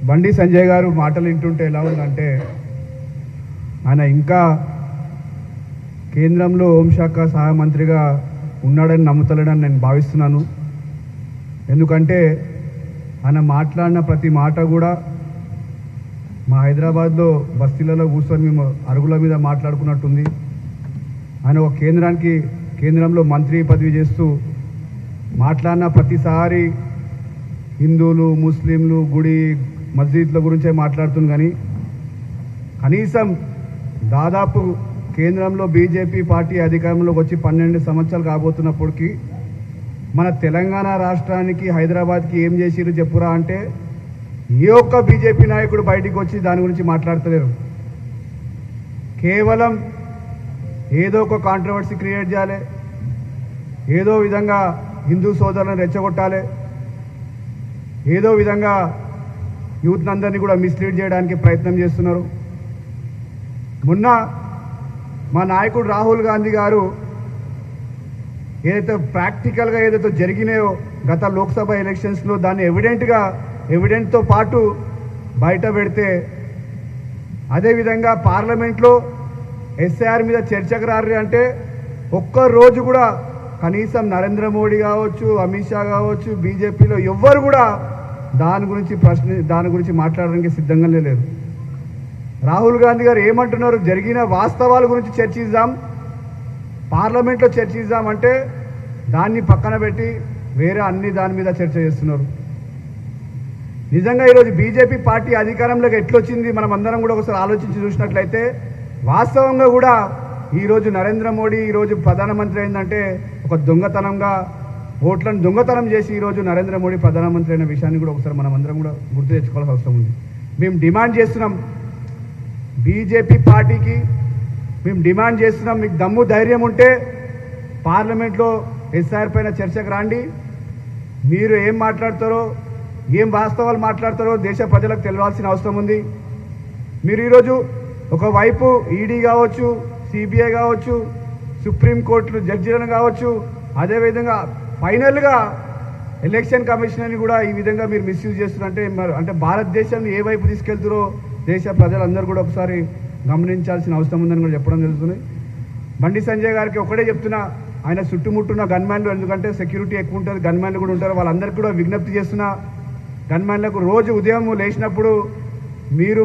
బండి సంజయ్ గారు మాటలు వింటుంటే ఎలా ఉందంటే ఆయన ఇంకా కేంద్రంలో హోంశాఖ సహాయ మంత్రిగా ఉన్నాడని నమ్ముతలేడని నేను భావిస్తున్నాను. ఎందుకంటే ఆయన మాట్లాడిన ప్రతి మాట కూడా మా హైదరాబాద్లో బస్తీలలో కూర్చొని మేము అరుగుల మీద మాట్లాడుకున్నట్టుంది. ఆయన ఒక కేంద్రంలో మంత్రి పదవి చేస్తూ మాట్లాడిన ప్రతిసారి హిందువులు ముస్లింలు గుడి మస్జిద్ల గురించే మాట్లాడుతుంది. కానీ కనీసం దాదాపు కేంద్రంలో బీజేపీ పార్టీ అధికారంలోకి వచ్చి 12 సంవత్సరాలు కాబోతున్నప్పటికీ మన తెలంగాణ రాష్ట్రానికి హైదరాబాద్కి ఏం చేసిరు చెప్పురా అంటే ఏ ఒక్క బీజేపీ నాయకుడు బయటికి వచ్చి దాని గురించి మాట్లాడతలేరు. కేవలం ఏదో ఒక కాంట్రవర్సీ క్రియేట్ చేయాలి, ఏదో విధంగా హిందూ సోదరులను రెచ్చగొట్టాలి, ఏదో విధంగా యూత్ అందరినీ కూడా మిస్లీడ్ చేయడానికి ప్రయత్నం చేస్తున్నారు. మొన్న మా నాయకుడు రాహుల్ గాంధీ గారు ఏదైతే ప్రాక్టికల్గా ఏదైతే జరిగినాయో గత లోక్సభ ఎలక్షన్స్లో దాన్ని ఎవిడెంట్తో పాటు బయట పెడితే, అదేవిధంగా పార్లమెంట్లో ఎస్ఐఆర్ మీద చర్చకు రారు అంటే ఒక్కరోజు కూడా కనీసం నరేంద్ర మోడీ కావచ్చు, అమిత్ షా కావచ్చు, బీజేపీలో ఎవ్వరు కూడా దాని గురించి మాట్లాడడానికి సిద్ధంగా లేరు. రాహుల్ గాంధీ గారు ఏమంటున్నారు, జరిగిన వాస్తవాల గురించి చర్చిద్దాం, పార్లమెంట్లో చర్చిద్దాం అంటే దాన్ని పక్కన పెట్టి వేరే దాని మీద చర్చ చేస్తున్నారు. నిజంగా ఈరోజు బీజేపీ పార్టీ అధికారంలోకి ఎట్లొచ్చింది మనం అందరం కూడా ఒకసారి ఆలోచించి చూసినట్లయితే వాస్తవంగా కూడా ఈరోజు నరేంద్ర మోడీ ఈరోజు ప్రధానమంత్రి అయిందంటే ఒక దొంగతనంగా ఓట్లను దొంగతనం చేసి ఈరోజు నరేంద్ర మోడీ ప్రధానమంత్రి అయిన విషయాన్ని కూడా ఒకసారి మనం అందరం కూడా గుర్తు తెచ్చుకోవాల్సిన అవసరం ఉంది. మేము డిమాండ్ చేస్తున్నాం బీజేపీ పార్టీకి, మేము డిమాండ్ చేస్తున్నాం, మీకు దమ్ము ధైర్యం ఉంటే పార్లమెంట్లో ఎస్ఐఆర్ పైన చర్చకు రాండి. మీరు ఏం మాట్లాడతారో, ఏం వాస్తవాలు మాట్లాడతారో దేశ ప్రజలకు తెలియాల్సిన అవసరం ఉంది. మీరు ఈరోజు ఒకవైపు ఈడీ కావచ్చు, సిబిఐ కావచ్చు, సుప్రీంకోర్టు జడ్జీలను కావచ్చు, అదేవిధంగా ఫైనల్గా ఎలక్షన్ కమిషనర్ని కూడా ఈ విధంగా మీరు మిస్యూజ్ చేస్తున్నారంటే అంటే భారతదేశాన్ని ఏ వైపు తీసుకెళ్తారో దేశ ప్రజలందరూ కూడా ఒకసారి గమనించాల్సిన అవసరం ఉందని కూడా చెప్పడం జరుగుతుంది. బండి సంజయ్ గారికి ఒకటే చెప్తున్నా, ఆయన చుట్టుముట్టున్న గన్మ్యాన్లు, ఎందుకంటే సెక్యూరిటీ ఎక్కువ ఉంటుంది, గన్మ్యాన్లు కూడా ఉంటారు, వాళ్ళందరికీ కూడా విజ్ఞప్తి చేస్తున్నా, గన్మ్యాన్లకు రోజు ఉదయం లేచినప్పుడు మీరు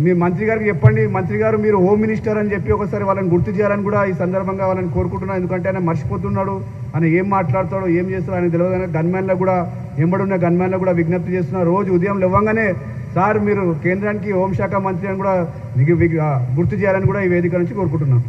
మీ మంత్రి గారికి చెప్పండి, మంత్రి గారు మీరు హోమ్ మినిస్టర్ అని చెప్పి ఒకసారి వాళ్ళని గుర్తు చేయాలని కూడా ఈ సందర్భంగా వాళ్ళని కోరుకుంటున్నాను. ఎందుకంటే ఆయన మర్చిపోతున్నాడు, ఆయన ఏం మాట్లాడతాడో ఏం చేస్తాడో ఆయన తెలియదు. గన్మ్యాన్లకు కూడా ఎంబడున్న గన్మ్యాన్లకు కూడా విజ్ఞప్తి చేస్తున్నారు, రోజు ఉదయం లేవగానే సార్ మీరు కేంద్రానికి హోంశాఖ మంత్రి అని కూడా గుర్తు చేయాలని కూడా ఈ వేదిక నుంచి కోరుకుంటున్నాం.